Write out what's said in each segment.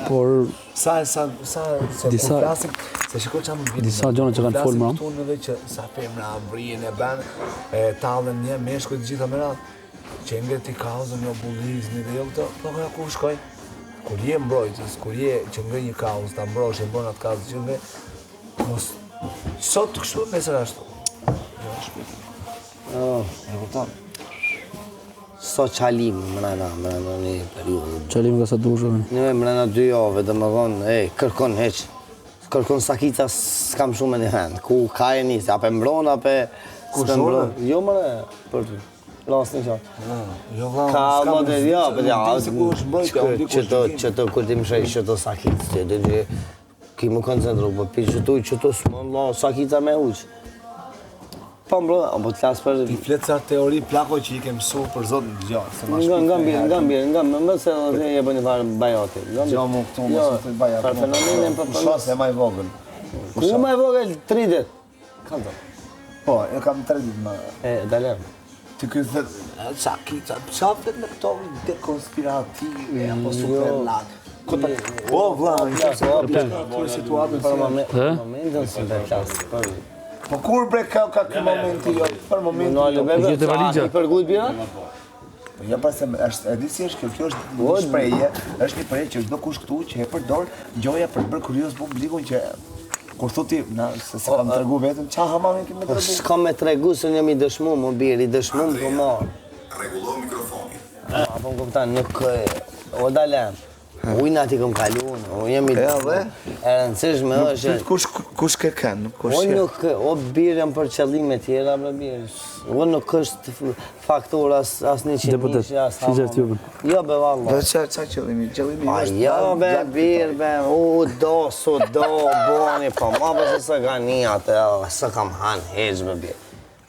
Por disa gjona që kanë folë më edhe që sa femra vrien e ban tallën një meshkuj të gjitha me radhë. Qenge ti kauzën jo bullizmi dhe jo këto, po ku shkoj? Kur je mbrojtës, kur je që nga një kauzë ta mbrosh e bën atë kauzë që nga mos sot kështu nesër ashtu. E kupton? Sot qalim mrena një periudhë. Qalim nga sa dushëm. Një mrena 2 javë, dhe më thonë, kërkon heq. Kërkon sakica s'kam shumë në hand. Ku ka e njësë, ape mbron, ape s'pe mbron. Jo mëre, për të. Lasë një qatë. Ka model, ja, për që të kur ti më shëjsh që të sakicë, që ki më koncentru, për pi që të s'mon la sakica me huqë. Po mbro, po të lasë për... Ti fletë sa teori plako që i ke mësu për zotë në gjatë. Nga mbirë, më se dhe je bë një farë bajati. Gjo mu këtu, më së të bajati. Farë fenomenin për për... Shos e maj vogël. Ku maj vogël 3 dit? Kam të? Po, e kam 3 dit më... Dalem. Ti këtë dhe... Sakica, qafet me këto dekonspirative, apo super lakë. O, vla, në që se për situatën për Momentin së të klasë. Po kur bre ka këtë momenti jo, për momenti... Gjete valigja. I përgujt bjera? Ja pas e di si është kjo është një shprehje, është një shprehje që çdo kush këtu që e përdor gjoja për të bërë kurioz publikun që kur thotë se kam tregu vetëm ç'a hamam kemi tregu. S'kam me tregu se jam i dëshmuar, më biri, dëshmuar po marr. Rregullo mikrofonin. Apo më kupton, nuk o dalem. Ujna ti kom kalun, o jam i e rëndësishme është... Kush ke kënë? O birë jam për qëllime tjera, bre birë. O nuk është faktor as një që Deputet, si gjeftë jubën. Jo, be valla. Dhe qa qëllimi? Qëllimi është... Jo, be birë, be, su do, boni, po ma përse së ka një atë, së kam hanë heqë, be birë.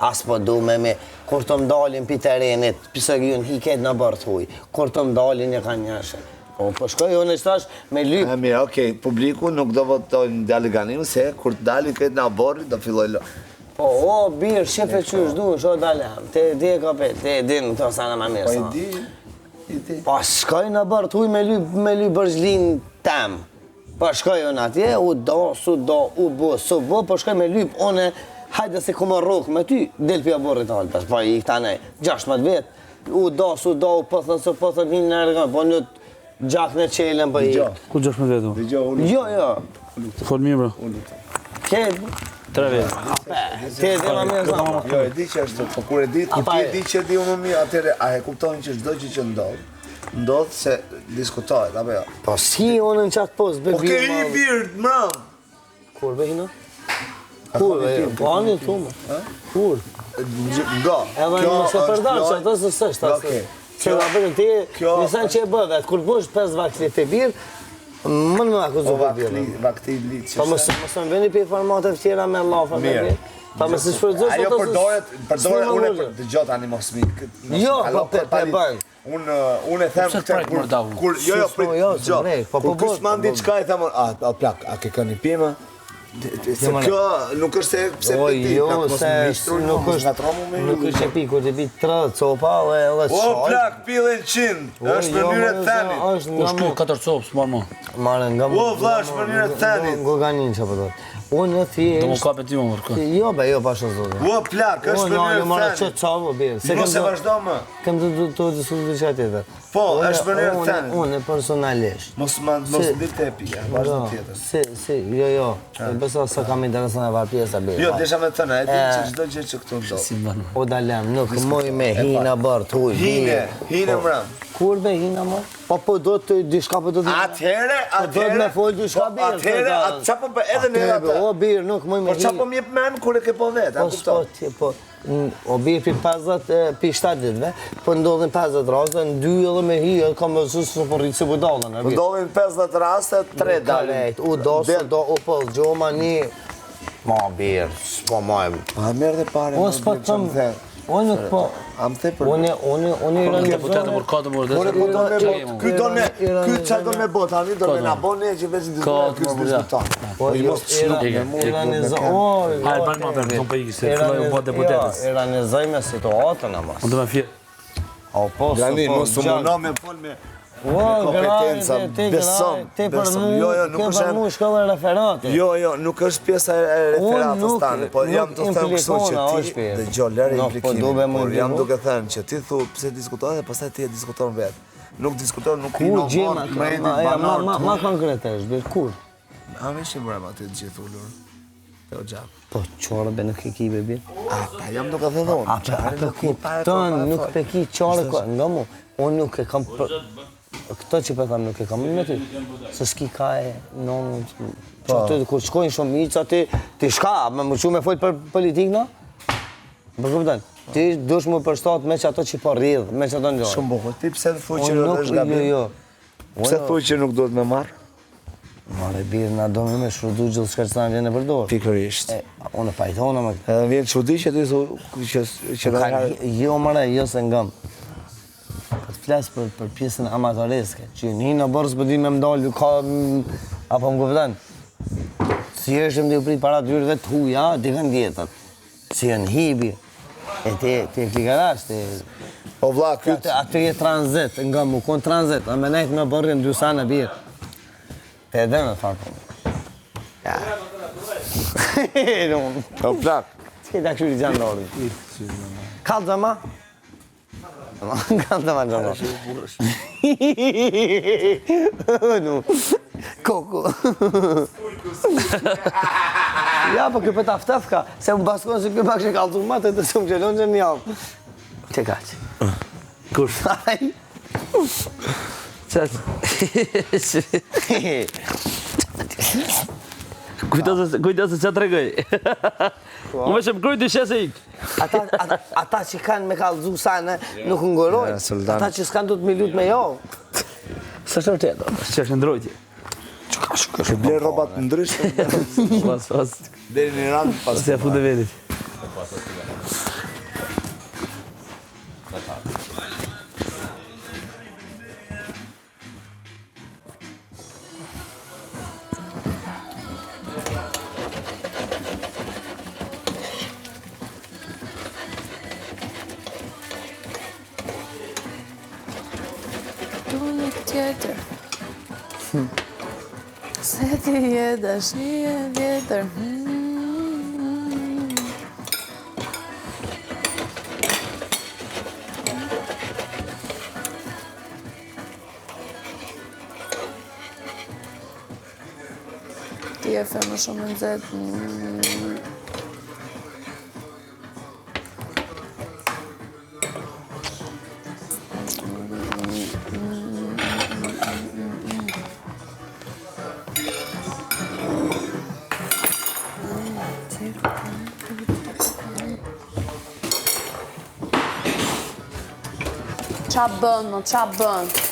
As po du me, kur të mdalin për terenit, pëse gjën hiket në bërthuj, kur të mdalin e ka njëshe. Po shkoj unë e shtash me lyp. Mirë, okej, publiku nuk do votojnë deleganim se kur të dalin këtë në aborri do filloj lo. Po, o, birë, shefe qysh du, sho dalem, te di e kapet, te di në këto sana ma mirë. Po i di. Po shkoj në bërthuj me lyp bërgjlin tem. Po shkoj unë atje, u do, su bo, po shkoj me lyp, une, hajde se ku më rrok me ty, del për aborrit altas, po i këta nej, 16 vet, u do, u pëthën hinë në rëgën, po në gjak në qelen për i. Ku 16 vetë? Jo. Fol mirë, bro. Ketë? 3 vetë. Te dhe ma mirë zama. Jo, e di që është, po kur e di, kur ti e di që di unë mirë, atëre, a e kuptojnë që çdo gjë që ndodh se diskutohet, apo jo? Po si unë në qatë post, be Po ke i birë, mram! Kur be hina? Kur, po anë të tumë. Kur? Nga. Edhe në se përdar që ato së sështë asë. Që da bërën ti, nisan që e bëve, kur bësh 5 vakti të birë, më në akuzu për birë. Vakti litë që Pa më së më veni për formatët tjera me lafa me birë. Pa më së shpërëzër ajo përdore, unë e dëgjot tani mos mi. Jo, për bënë. Unë e them këtë kur... Jo, kur kësë mandi qka e themë, a plak, a ke këni pima? Se kjo nuk është se piti, nuk është e pi, kur të pi 3 copa dhe shaj. O plak, pilin 100, është mënyrë të thenit. Ku shku 4 copë, s'marë mo. O vla, është mënyrë të thenit. Ngo ga një që për të. Unë në thjesht... Do më kape ti më mërë. Jo, be, jo, pashë zotë. O plak, është mënyrë të thenit. Si mos e vazhdo më. Kem të diskutu që atjetër. Po, është mënyrë të thenit. Unë personalisht. Mos ndi të epi, vazhdo tjetër. Jo. Beso së kam interesën e varë pjesë a bërë. Jo, desha me thëna, e di që çdo gjë që këtu ndodh. O dalem, nuk moj me hina bërë, thuj. Hine mram. Kur be hina më? Po do të dishka po do të... Atëhere, do të me folë dishka birë. Atëhere, qa po për edhe në atë. O birë, nuk moj me hina. Po qa po mjep men kur e ke po vetë, a kupto? O birë për 50, për 7 ditëve, po ndodhin 50 raste, në 2 edhe me hi, kam mësus në për rritë si budalën. Po ndodhin 50 raste, 3 dalin. U do, u pëllë, gjoma një... Ma birë, s'po majmë. A merë dhe pare, o s'po të më... O nuk po... Am the për... Unë i rëndë... Deputetë mërë ka të mërë dhe... Ky qa do me bot, ani do me na bone që veç në diskutan. Po i mos të shlup. Hajë, banë ma bërë, tonë për i se filloj u bot deputetës. Iranizoj me situatën e mas. Unë do me fje. Grani, mos të mëna me fol me... kompetenca, besom. Ti për nuk për mu shkollë referate. Jo, nuk është pjesa e referatës tani, po jam të thënë kështu që ti dëgjoj lërë implikimin, por jam duke thënë që ti thu pse diskuton dhe pastaj ti e diskuton vetë. Nuk diskuton, nuk ma konkretesh, kur? A me që mërëm aty të gjithë ullur? Të o gjabë. Po, qore be nuk e ki be bje? Ata, jam duke dhe dhonë. Ata kupton, nuk pe ki qore, nga mu, unë nuk e kam për... Këto që për tham nuk e kam me ty, se s'ki ka e nonë, që aty kur shkojnë shumë miqë, aty ti shka, më që me folë për politikë, no? Për këpëtën, ti dush më përshtat me që ato që po rridhë, me që ato në gjojnë. Shumë bukur, ti pse të thuj që nuk është gabim? Pse thuj që nuk do të me marë? Mare birë, na do me shrudu gjithë shka që ta në vjenë e përdojë. Pikërisht. Unë pajtona me këtë. Edhe vjenë shudi që ti thu që në herë... Jo, mare, jo se ngëm. Këtë flasë për pjesën amatoreske, që një në bërës për di me mdallë, ka... Apo më këpëtan. Si eshëm dhe u pritë para dyrëve të huja, dikën djetën. Si janë hibi. E ti e klikarash, ti... O vla, këtë... Aty e tranzit, ngëm, u konë tranzit. A me nejtë me bërën dy sa në birë. Te edhe me fakë. Ja. O plak. S'ke ta këshuri gjanë lori. Kalë të ma? Kalë të ma gjama. Koko. Ja, po kjo për taftaf ka. Se më baskon se kjo pak që kalë të ma, të se më gjelon që një javë. Që ka që? Kush? Aj. Kujta se që të regoj. Unë me shumë kujtë i shese ikë. Ata që kanë me kalëzu sane nuk ngërojnë. Ata që s'kanë du të mi lutë me jo. Së shumë të jetë, që është ndrojtje. Që blerë robat ndryshme. Pas. Deri në randë pas. Se e fu dhe vedit. Tjetër. Se ti je dashnie vjetër. Ti e femër shumë nxehtë. Qa bën, qa bën?